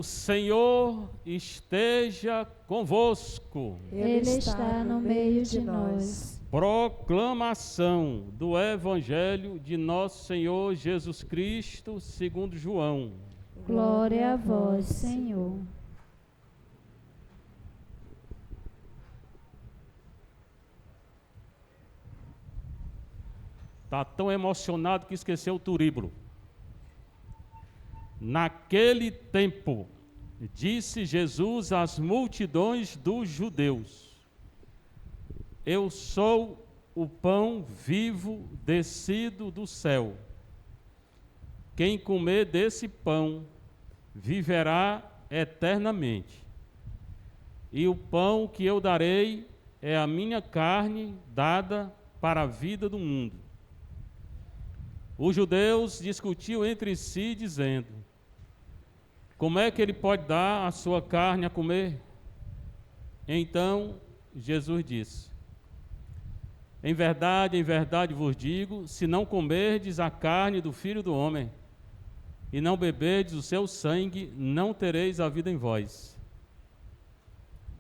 O Senhor esteja convosco. Ele está no meio de nós. Proclamação do Evangelho de nosso Senhor Jesus Cristo, segundo João. Glória a vós, Senhor. Está tão emocionado que esqueceu o turíbulo. Naquele tempo, disse Jesus às multidões dos judeus: Eu sou o pão vivo descido do céu. Quem comer desse pão viverá eternamente. E o pão que eu darei é a minha carne dada para a vida do mundo. Os judeus discutiam entre si, dizendo: Como é que ele pode dar a sua carne a comer? Então Jesus disse: em verdade vos digo, se não comerdes a carne do Filho do Homem, e não beberdes o seu sangue, não tereis a vida em vós.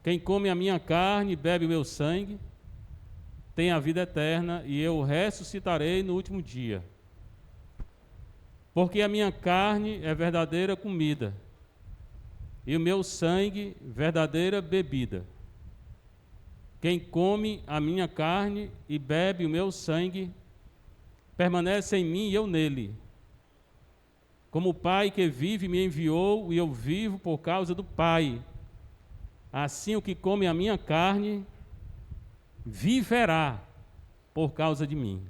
Quem come a minha carne e bebe o meu sangue, tem a vida eterna, e eu o ressuscitarei no último dia. Porque a minha carne é verdadeira comida, e o meu sangue verdadeira bebida. Quem come a minha carne e bebe o meu sangue, permanece em mim e eu nele. Como o Pai que vive me enviou, e eu vivo por causa do Pai, assim o que come a minha carne viverá por causa de mim.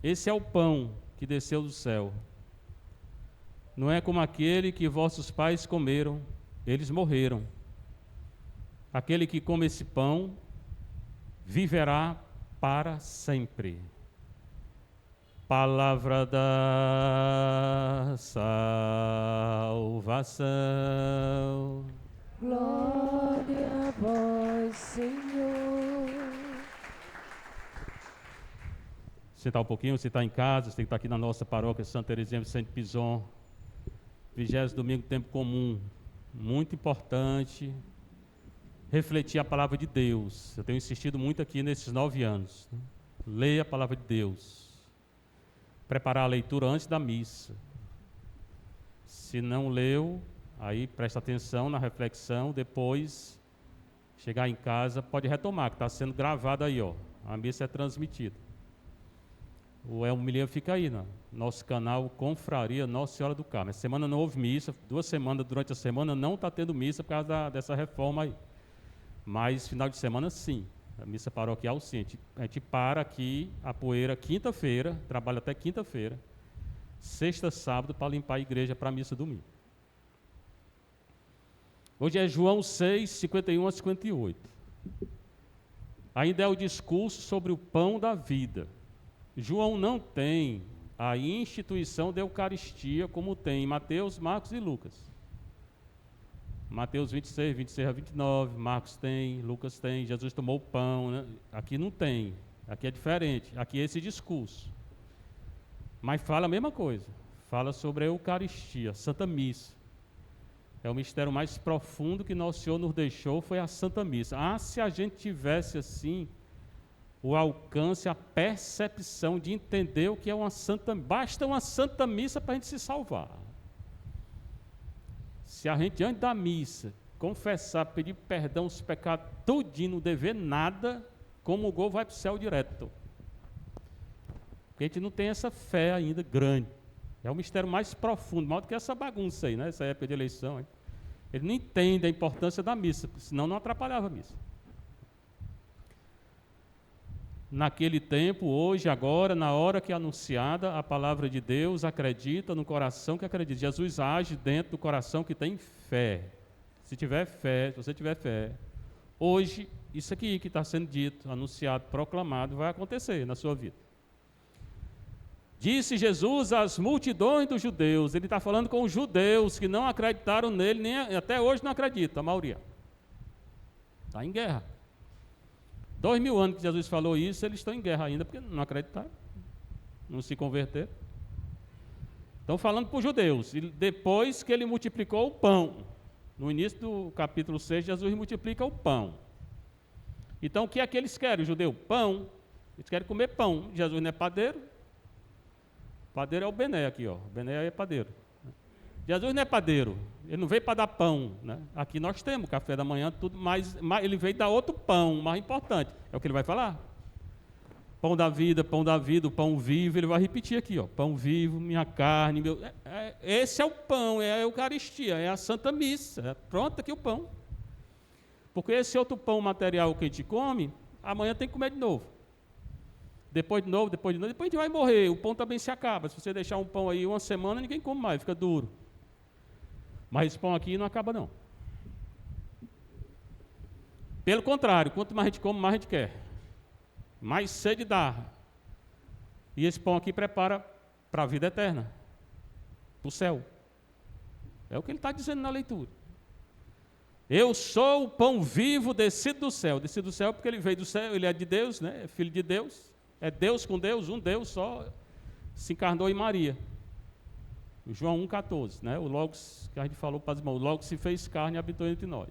Esse é o pão que desceu do céu. Não é como aquele que vossos pais comeram, eles morreram. Aquele que come esse pão viverá para sempre. Palavra da salvação. Glória a vós, Senhor. Sentar um pouquinho, você está em casa, você tem que estar aqui na nossa paróquia Santa Teresinha Vicente Pison. 20º domingo, tempo comum. Muito importante refletir a palavra de Deus. Eu tenho insistido muito aqui nesses 9 anos. Leia a palavra de Deus. Preparar a leitura antes da missa. Se não leu, aí presta atenção na reflexão, depois chegar em casa, pode retomar, que está sendo gravado aí, ó. A missa é transmitida. O Elmilha fica aí, no nosso canal Confraria Nossa Senhora do Carmo. Essa semana não houve missa, 2 semanas durante a semana não está tendo missa por causa dessa reforma aí. Mas final de semana sim. A missa paroquial sim, a gente para aqui a poeira quinta-feira, trabalha até quinta-feira, sexta, sábado, para limpar a igreja para a missa domingo. Hoje é João 6, 51 a 58. Ainda é o discurso sobre o pão da vida. João não tem a instituição da Eucaristia como tem em Mateus, Marcos e Lucas. Mateus 26, 26 a 29, Marcos tem, Lucas tem, Jesus tomou o pão, né? Aqui não tem, aqui é diferente, aqui é esse discurso. Mas fala a mesma coisa, fala sobre a Eucaristia, a Santa Missa. É o mistério mais profundo que Nosso Senhor nos deixou, foi a Santa Missa. Ah, se a gente tivesse assim, o alcance, a percepção de entender o que é uma Santa Missa. Basta uma Santa Missa para a gente se salvar. Se a gente, diante da missa, confessar, pedir perdão aos pecados, tudinho, não dever nada, como o gol vai para o céu direto. Porque a gente não tem essa fé ainda grande. É o mistério mais profundo, maior do que essa bagunça aí, né? Essa época de eleição. Hein? Ele não entende a importância da missa, senão não atrapalhava a missa. Naquele tempo, hoje, agora, na hora que é anunciada a palavra de Deus, acredita no coração que acredita. Jesus age dentro do coração que tem fé. Se tiver fé, se você tiver fé, hoje, isso aqui que está sendo dito, anunciado, proclamado, vai acontecer na sua vida. Disse Jesus às multidões dos judeus, ele está falando com os judeus que não acreditaram nele, nem até hoje não acreditam, a maioria. Está em guerra. 2000 anos que Jesus falou isso, eles estão em guerra ainda, porque não acreditaram, não se converteram. Estão falando para os judeus. E depois que ele multiplicou o pão, no início do capítulo 6, Jesus multiplica o pão. Então, o que é que eles querem, o judeu? Pão. Eles querem comer pão. Jesus não é padeiro. Padeiro é o Bené aqui, ó. O Bené é padeiro. Jesus não é padeiro. Ele não veio para dar pão, né? Aqui nós temos café da manhã, tudo, mas ele veio dar outro pão, mais importante. É o que ele vai falar. Pão da vida, o pão vivo. Ele vai repetir aqui, ó. Pão vivo, minha carne, meu... Esse é o pão, é a Eucaristia, é a Santa Missa. Pronto, aqui o pão. Porque esse outro pão material que a gente come, amanhã tem que comer de novo. Depois de novo, depois a gente vai morrer, o pão também se acaba. Se você deixar um pão aí uma semana, ninguém come mais, fica duro. Mas esse pão aqui não acaba não. Pelo contrário, quanto mais a gente come, mais a gente quer. Mais sede dá. E esse pão aqui prepara para a vida eterna, para o céu. É o que ele está dizendo na leitura. Eu sou o pão vivo descido do céu. Descido do céu porque ele veio do céu, ele é de Deus, né? É filho de Deus. É Deus com Deus, um Deus só, se encarnou em Maria. João 1,14, né? O Logos, que a gente falou para os irmãos, o Logos se fez carne e habitou entre nós.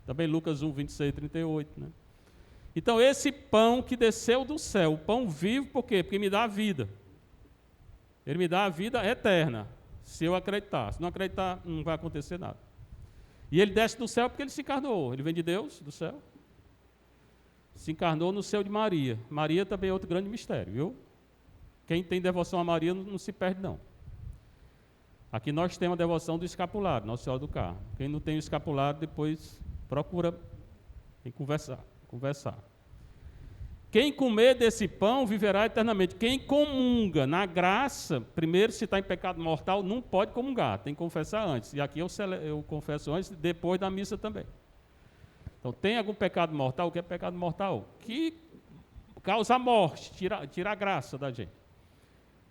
Também Lucas 1, 26, 38, né? Então esse pão que desceu do céu, o pão vivo, por quê? Porque me dá a vida. Ele me dá a vida eterna, se eu acreditar. Se não acreditar, não vai acontecer nada. E ele desce do céu porque ele se encarnou. Ele vem de Deus, do céu. Se encarnou no seio de Maria. Maria também é outro grande mistério, viu? Quem tem devoção a Maria não se perde, não. Aqui nós temos a devoção do escapulário, Nossa Senhora do Carmo. Quem não tem o escapulário, depois procura em conversar. Quem comer desse pão viverá eternamente. Quem comunga na graça, primeiro, se está em pecado mortal, não pode comungar, tem que confessar antes. E aqui eu confesso antes, depois da missa também. Então, tem algum pecado mortal? O que é pecado mortal? Que causa a morte, tira a graça da gente.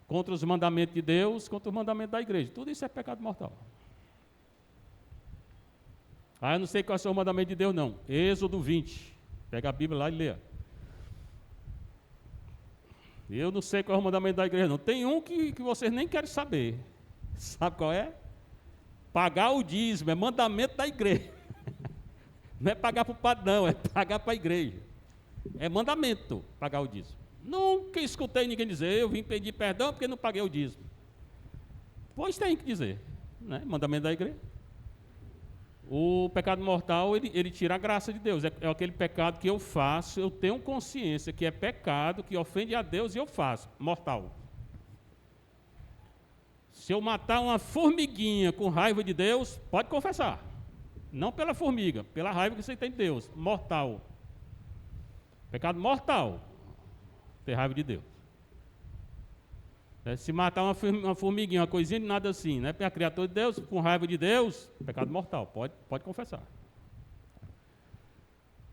Contra os mandamentos de Deus, contra os mandamentos da igreja. Tudo isso é pecado mortal. Eu não sei qual é o mandamento de Deus, não. Êxodo 20. Pega a Bíblia lá e lê. Eu não sei qual é o mandamento da igreja, não. Tem um que vocês nem querem saber. Sabe qual é? Pagar o dízimo, é mandamento da igreja. Não é pagar para o padre, não, é pagar para a igreja. É mandamento pagar o dízimo. Nunca escutei ninguém dizer, eu vim pedir perdão porque não paguei o dízimo. Pois tem que dizer, né? Mandamento da igreja. O pecado mortal, ele tira a graça de Deus. É aquele pecado que eu faço, eu tenho consciência que é pecado, que ofende a Deus e eu faço, mortal. Se eu matar uma formiguinha com raiva de Deus, pode confessar. Não pela formiga, pela raiva que você tem de Deus. Mortal. Pecado mortal. Ter raiva de Deus. Se matar uma formiguinha, uma coisinha, nada assim, né? A criatura de Deus, com raiva de Deus, pecado mortal. Pode confessar.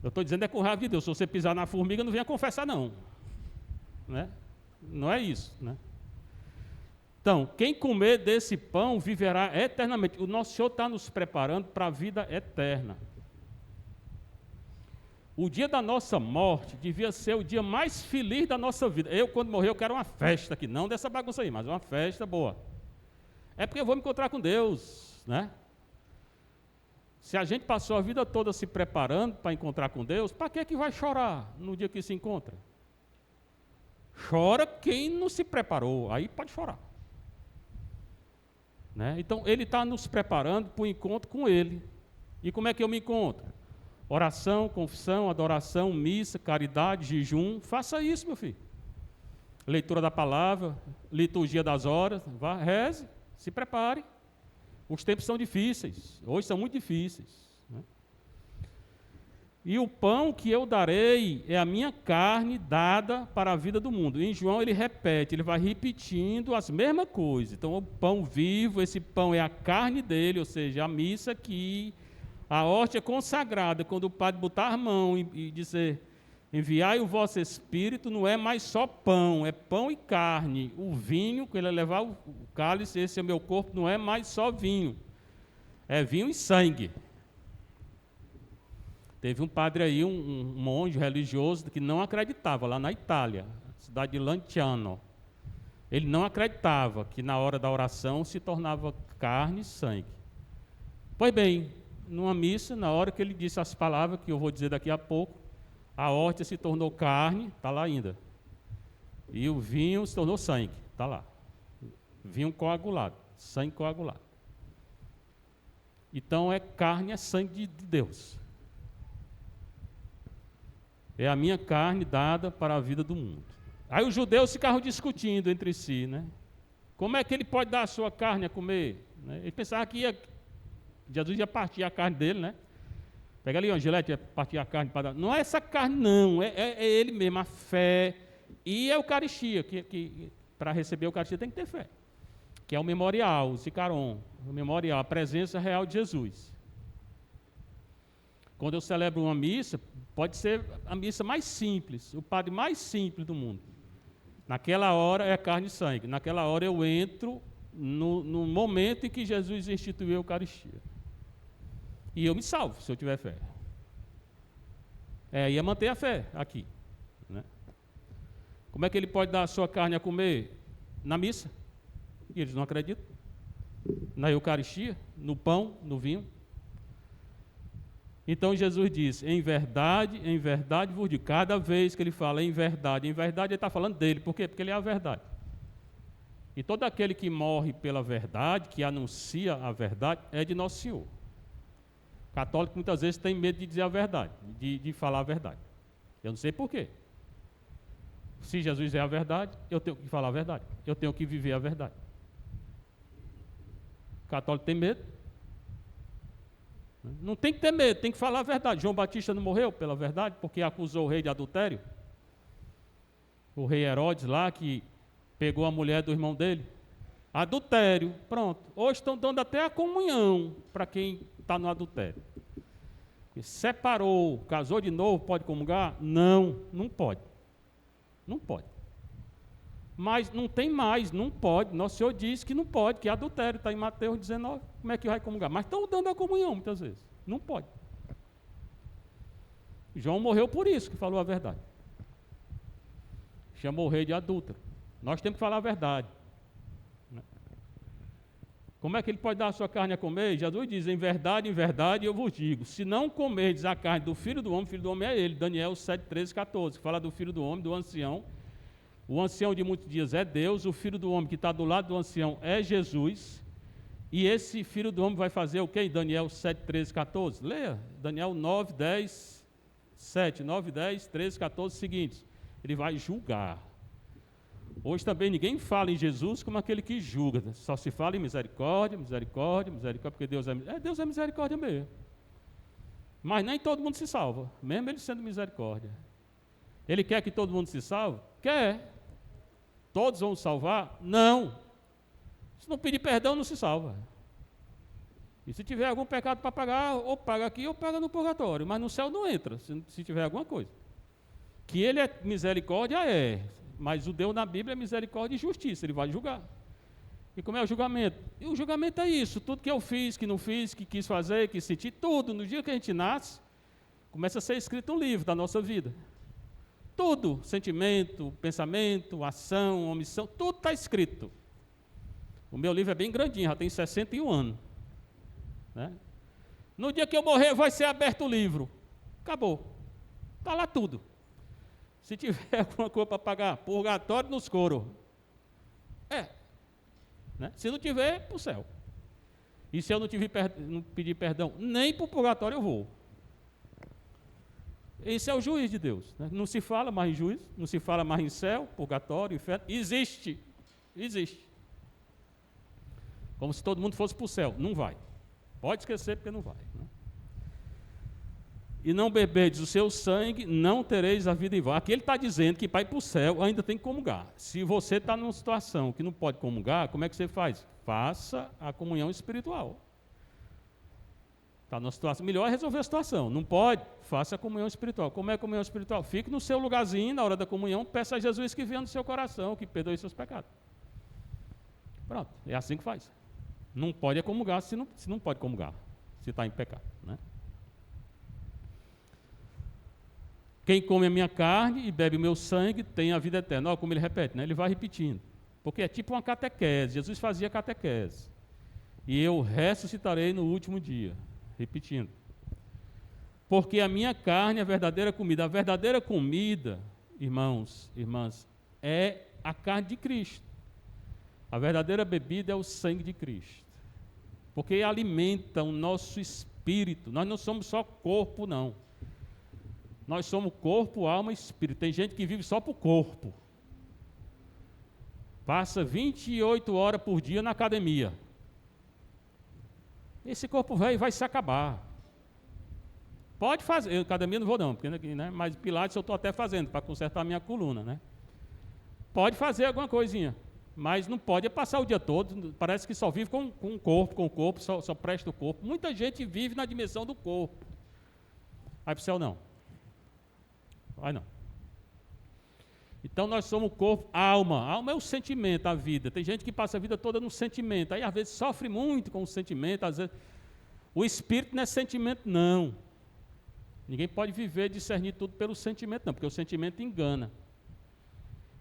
Eu estou dizendo com raiva de Deus. Se você pisar na formiga, não venha confessar, não. Né? Não é isso, né? Então, quem comer desse pão viverá eternamente. O nosso Senhor está nos preparando para a vida eterna. O dia da nossa morte devia ser o dia mais feliz da nossa vida. Eu, quando morrer, eu quero uma festa aqui. Não dessa bagunça aí, mas uma festa boa. É porque eu vou me encontrar com Deus, né? Se a gente passou a vida toda se preparando para encontrar com Deus, para que vai chorar no dia que se encontra? Chora quem não se preparou, aí pode chorar. Né? Então, Ele está nos preparando para o encontro com Ele. E como é que eu me encontro? Oração, confissão, adoração, missa, caridade, jejum. Faça isso, meu filho. Leitura da palavra, liturgia das horas. Vá, reze, se prepare. Os tempos são difíceis. Hoje são muito difíceis. Né? E o pão que eu darei é a minha carne dada para a vida do mundo. Em João ele repete, ele vai repetindo as mesmas coisas. Então o pão vivo, esse pão é a carne dele, ou seja, a missa que a hóstia consagrada, quando o padre botar a mão e dizer, enviai o vosso espírito, não é mais só pão, é pão e carne. O vinho, que ele levar o cálice, esse é o meu corpo, não é mais só vinho, é vinho e sangue. Teve um padre aí, um monge religioso, que não acreditava, lá na Itália, cidade de Lanciano. Ele não acreditava que na hora da oração se tornava carne e sangue. Pois bem, numa missa, na hora que ele disse as palavras, que eu vou dizer daqui a pouco, a hóstia se tornou carne, está lá ainda. E o vinho se tornou sangue, está lá. Vinho coagulado, sangue coagulado. Então é carne, é sangue de Deus. É a minha carne dada para a vida do mundo. Aí os judeus ficavam discutindo entre si, né? Como é que ele pode dar a sua carne a comer? Ele pensava que Jesus ia partir a carne dele, né? Pega ali uma gilete, ia partir a carne para dar. Não é essa carne, não, é ele mesmo, a fé e a Eucaristia, que para receber a Eucaristia tem que ter fé, que é o memorial, o Zicaron, o memorial, a presença real de Jesus. Quando eu celebro uma missa, pode ser a missa mais simples, o padre mais simples do mundo. Naquela hora é carne e sangue. Naquela hora eu entro no momento em que Jesus instituiu a Eucaristia. E eu me salvo, se eu tiver fé. Ia manter a fé aqui. Né? Como é que ele pode dar a sua carne a comer? Na missa. E eles não acreditam. Na Eucaristia, no pão, no vinho. Então Jesus diz, em verdade vos digo. Cada vez que ele fala em verdade ele está falando dele. Por quê? Porque ele é a verdade. E todo aquele que morre pela verdade, que anuncia a verdade, é de Nosso Senhor. O católico muitas vezes tem medo de dizer a verdade, de falar a verdade. Eu não sei por quê. Se Jesus é a verdade, eu tenho que falar a verdade. Eu tenho que viver a verdade. O católico tem medo. Não tem que ter medo, tem que falar a verdade. João Batista não morreu pela verdade, porque acusou o rei de adultério. O rei Herodes lá, que pegou a mulher do irmão dele. Adultério, pronto. Hoje estão dando até a comunhão para quem está no adultério. E separou, casou de novo, pode comungar? Não, não pode. Não pode. Mas não tem mais, não pode. Nosso Senhor diz que não pode, que é adultério, está em Mateus 19. Como é que vai comungar? Mas estão dando a comunhão muitas vezes. Não pode. João morreu por isso, que falou a verdade. Chamou o rei de adúltero. Nós temos que falar a verdade. Como é que ele pode dar a sua carne a comer? Jesus diz, em verdade eu vos digo, se não comerdes a carne do Filho do Homem, o Filho do Homem é ele. Daniel 7, 13, 14, que fala do Filho do Homem, do ancião. O ancião de muitos dias é Deus, o Filho do Homem que está do lado do ancião é Jesus, e esse Filho do Homem vai fazer o quê? Em Daniel 7, 13, 14. Leia, Daniel 9, 10, 7, 9, 10, 13, 14, seguintes. Ele vai julgar. Hoje também ninguém fala em Jesus como aquele que julga, só se fala em misericórdia, misericórdia, misericórdia, porque Deus é misericórdia mesmo. Mas nem todo mundo se salva, mesmo ele sendo misericórdia. Ele quer que todo mundo se salve? Quer. Todos vão salvar? Não. Se não pedir perdão, não se salva. E se tiver algum pecado para pagar, ou paga aqui ou paga no purgatório, mas no céu não entra, se tiver alguma coisa. Que ele é misericórdia, mas o Deus na Bíblia é misericórdia e justiça, ele vai julgar. E como é o julgamento? E o julgamento é isso, tudo que eu fiz, que não fiz, que quis fazer, que senti, tudo. No dia que a gente nasce, começa a ser escrito um livro da nossa vida. Tudo, sentimento, pensamento, ação, omissão, tudo está escrito. O meu livro é bem grandinho, já tem 61 anos. Né? No dia que eu morrer, vai ser aberto o livro. Acabou. Está lá tudo. Se tiver alguma coisa para pagar, purgatório nos coros. Né? Se não tiver, para o céu. E se eu não pedir perdão, nem para o purgatório eu vou. Esse é o juiz de Deus. Né? Não se fala mais em juízo, não se fala mais em céu, purgatório, inferno. Existe. Como se todo mundo fosse para o céu. Não vai. Pode esquecer porque não vai. Né? E não beberdes o seu sangue, não tereis a vida em vão. Aqui ele está dizendo que para ir para o céu ainda tem que comungar. Se você está numa situação que não pode comungar, como é que você faz? Faça a comunhão espiritual. Está numa situação, melhor é resolver a situação. Não pode? Faça a comunhão espiritual. Como é a comunhão espiritual? Fique no seu lugarzinho, na hora da comunhão, peça a Jesus que venha no seu coração, que perdoe seus pecados. Pronto, é assim que faz. Não pode comungar se não pode comungar, se está em pecado. Né? Quem come a minha carne e bebe o meu sangue tem a vida eterna. Olha como ele repete, né? Ele vai repetindo. Porque é tipo uma catequese. Jesus fazia catequese. E eu ressuscitarei no último dia. Repetindo. Porque a minha carne é a verdadeira comida. A verdadeira comida, irmãos, irmãs, é a carne de Cristo. A verdadeira bebida é o sangue de Cristo. Porque alimenta o nosso espírito. Nós não somos só corpo, não. Nós somos corpo, alma e espírito. Tem gente que vive só para o corpo. Passa 28 horas por dia na academia. Esse corpo velho vai se acabar. Pode fazer. Eu, academia não vou não, porque, né, mas pilates eu estou até fazendo para consertar a minha coluna, né? Pode fazer alguma coisinha. Mas não pode passar o dia todo, parece que só vive com o corpo, só presta o corpo. Muita gente vive na dimensão do corpo. Vai para o céu não. Vai não. Então nós somos corpo, alma. Alma é o sentimento, a vida. Tem gente que passa a vida toda no sentimento. Aí às vezes sofre muito com o sentimento. Às vezes... O espírito não é sentimento, não. Ninguém pode viver, discernir tudo pelo sentimento, não, porque o sentimento engana.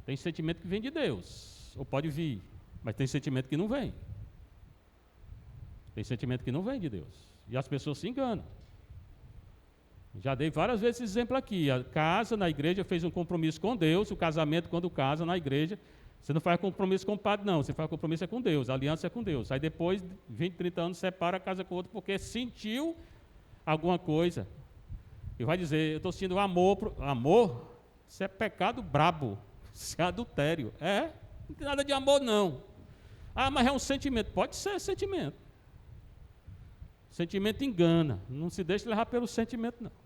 Tem sentimento que vem de Deus, ou pode vir, mas tem sentimento que não vem. Tem sentimento que não vem de Deus. E as pessoas se enganam. Já dei várias vezes esse exemplo aqui. A casa na igreja fez um compromisso com Deus. O casamento, quando casa na igreja, você não faz compromisso com o padre, não. Você faz compromisso com Deus. A aliança é com Deus. Aí depois, 20, 30 anos, separa a casa com o outro porque sentiu alguma coisa. E vai dizer, eu estou sentindo amor. Amor? Isso é pecado brabo. Isso é adultério. Não tem nada de amor, não. Ah, mas é um sentimento. Pode ser sentimento. Sentimento engana. Não se deixe levar pelo sentimento, não.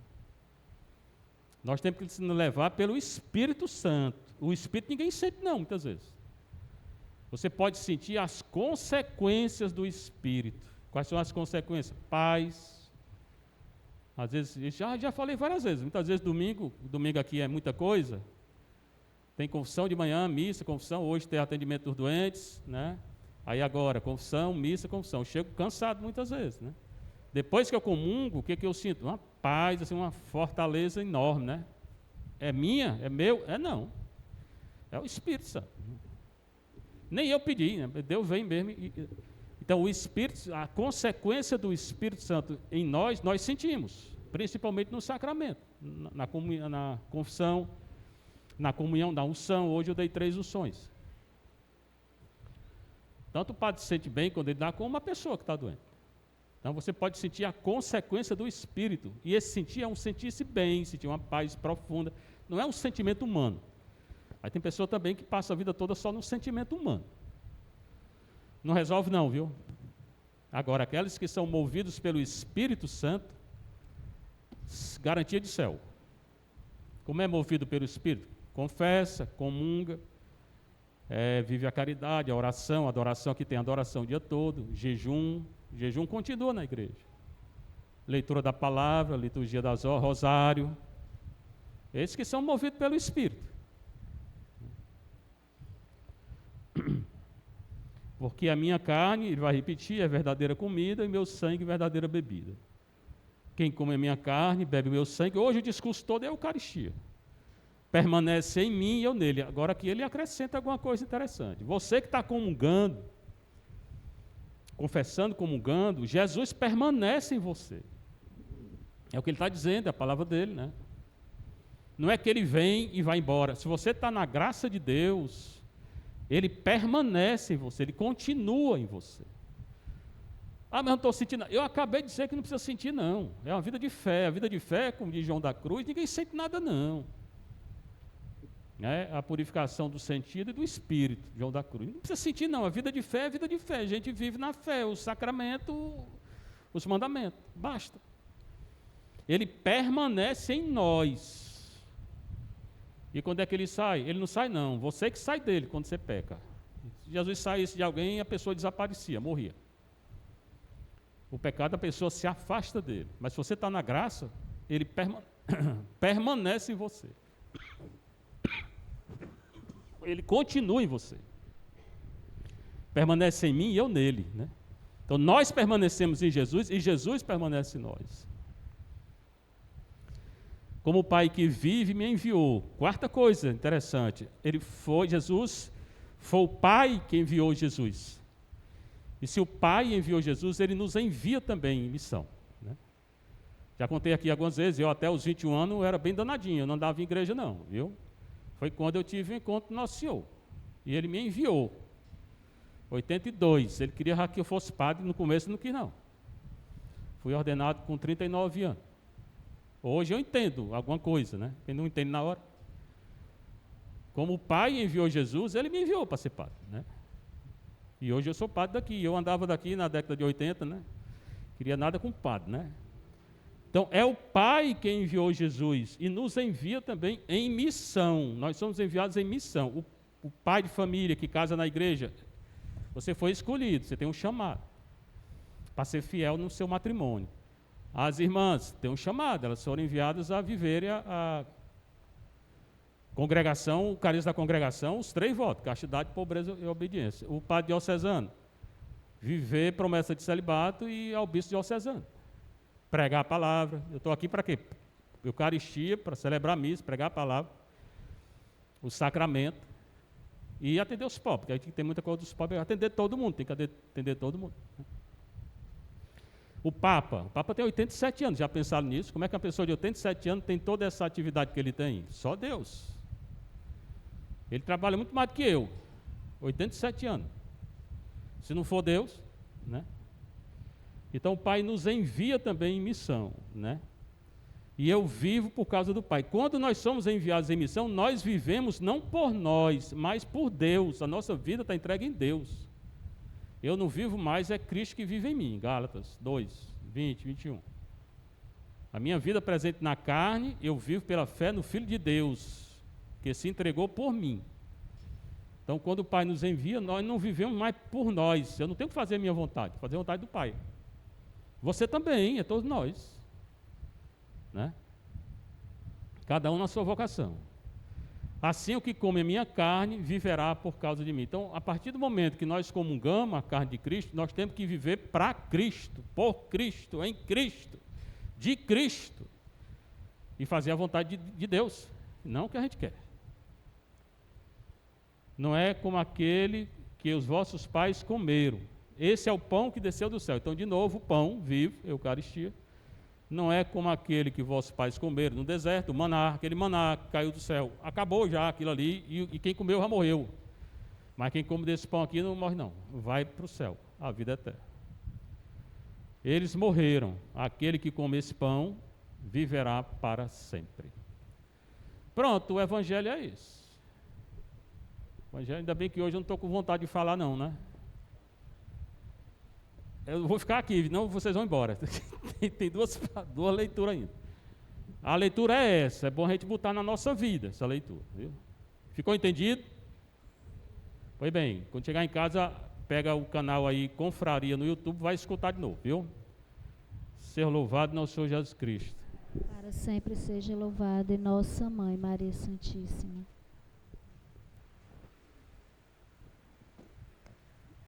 Nós temos que nos levar pelo Espírito Santo. O Espírito ninguém sente, não, muitas vezes. Você pode sentir as consequências do Espírito. Quais são as consequências? Paz. Às vezes, já falei várias vezes. Muitas vezes, domingo aqui é muita coisa. Tem confissão de manhã, missa, confissão. Hoje tem atendimento dos doentes, né? Aí agora, confissão, missa, confissão. Eu chego cansado muitas vezes, né? Depois que eu comungo, o que eu sinto? Uma paz, assim, uma fortaleza enorme, né? É minha? É meu? Não. É o Espírito Santo. Nem eu pedi, né? Deus vem mesmo. Então, o Espírito, a consequência do Espírito Santo em nós sentimos, principalmente no sacramento, na confissão, na comunhão, na unção. Hoje eu dei 3 unções. Tanto o padre se sente bem quando ele dá, como uma pessoa que está doente. Então você pode sentir a consequência do Espírito. E esse sentir é um sentir-se bem, sentir uma paz profunda. Não é um sentimento humano. Aí tem pessoa também que passa a vida toda só no sentimento humano. Não resolve não, viu? Agora, aqueles que são movidos pelo Espírito Santo, garantia de céu. Como é movido pelo Espírito? Confessa, comunga, vive a caridade, a oração, a adoração, que tem adoração o dia todo, jejum continua na igreja. Leitura da palavra, liturgia das horas, rosário. Esses que são movidos pelo Espírito. Porque a minha carne, ele vai repetir, é verdadeira comida e meu sangue verdadeira bebida. Quem come a minha carne, bebe o meu sangue. Hoje o discurso todo é a Eucaristia. Permanece em mim e eu nele. Agora aqui ele acrescenta alguma coisa interessante. Você que está comungando, confessando, comungando, Jesus permanece em você. É o que ele está dizendo, é a palavra dele, né? Não é que ele vem e vai embora. Se você está na graça de Deus, ele permanece em você, ele continua em você. Ah, mas eu não estou sentindo nada. Eu acabei de dizer que não precisa sentir, não. É uma vida de fé. A vida de fé, como diz João da Cruz, ninguém sente nada, não. A purificação do sentido e do espírito, João da Cruz. Não precisa sentir, não. A vida de fé é vida de fé. A gente vive na fé, o sacramento, os mandamentos. Basta. Ele permanece em nós. E quando é que ele sai? Ele não sai, não. Você que sai dele quando você peca. Se Jesus saísse de alguém, a pessoa desaparecia, morria. O pecado, a pessoa se afasta dele. Mas se você está na graça, ele permanece em você. Ele continua em você. Permanece em mim e eu nele, né? Então nós permanecemos em Jesus e Jesus permanece em nós. Como o Pai que vive me enviou. Quarta coisa interessante, Jesus Foi o Pai que enviou Jesus. E se o Pai enviou Jesus, Ele nos envia também em missão, né? Já contei aqui algumas vezes, eu até os 21 anos era bem danadinho, eu não andava em igreja não, viu? Foi quando eu tive um encontro com Nosso Senhor. E Ele me enviou. 82, Ele queria que eu fosse padre, no começo não quis não. Fui ordenado com 39 anos. Hoje eu entendo alguma coisa, né? Quem não entende na hora. Como o Pai enviou Jesus, Ele me enviou para ser padre, né? E hoje eu sou padre daqui. Eu andava daqui na década de 80, né? Queria nada com padre, né? Então, é o Pai que enviou Jesus e nos envia também em missão. Nós somos enviados em missão. O pai de família que casa na igreja, você foi escolhido, você tem um chamado para ser fiel no seu matrimônio. As irmãs têm um chamado, elas foram enviadas a viverem a congregação, o carisma da congregação, os 3 votos: castidade, pobreza e obediência. O padre diocesano, viver promessa de celibato, e ao bispo diocesano, pregar a palavra. Eu estou aqui para quê? Eucaristia, para celebrar a missa, pregar a palavra, o sacramento e atender os pobres, porque aí tem muita coisa dos pobres, atender todo mundo, tem que atender todo mundo. O Papa tem 87 anos, já pensaram nisso? Como é que uma pessoa de 87 anos tem toda essa atividade que ele tem? Só Deus. Ele trabalha muito mais do que eu, 87 anos. Se não for Deus, né? Então o Pai nos envia também em missão, né? E eu vivo por causa do Pai. Quando nós somos enviados em missão, nós vivemos não por nós, mas por Deus. A nossa vida está entregue em Deus. Eu não vivo mais, é Cristo que vive em mim. Gálatas 2, 20, 21. A minha vida presente na carne, eu vivo pela fé no Filho de Deus, que se entregou por mim. Então, quando o Pai nos envia, nós não vivemos mais por nós. Eu não tenho que fazer a minha vontade, fazer a vontade do Pai. Você também, é todos nós, né? Cada um na sua vocação. Assim, o que come a minha carne viverá por causa de mim. Então, a partir do momento que nós comungamos a carne de Cristo, nós temos que viver para Cristo, por Cristo, em Cristo, de Cristo, e fazer a vontade de Deus, não o que a gente quer. Não é como aquele que os vossos pais comeram. Esse é o pão que desceu do céu. Então, de novo, o pão vivo, Eucaristia, não é como aquele que vossos pais comeram no deserto, o maná, aquele maná que caiu do céu. Acabou já aquilo ali, e quem comeu já morreu. Mas quem come desse pão aqui não morre não, vai para o céu, a vida eterna. Eles morreram, aquele que come esse pão viverá para sempre. Pronto, o Evangelho é isso. O Evangelho, ainda bem que hoje eu não estou com vontade de falar não, né? Eu vou ficar aqui, não vocês vão embora. Tem duas leituras ainda. A leitura é essa, é bom a gente botar na nossa vida essa leitura, viu? Ficou entendido? Pois bem, quando chegar em casa, pega o canal aí, Confraria no YouTube, vai escutar de novo, viu? Ser louvado nosso Senhor Jesus Cristo. Para sempre seja louvada nossa Mãe Maria Santíssima.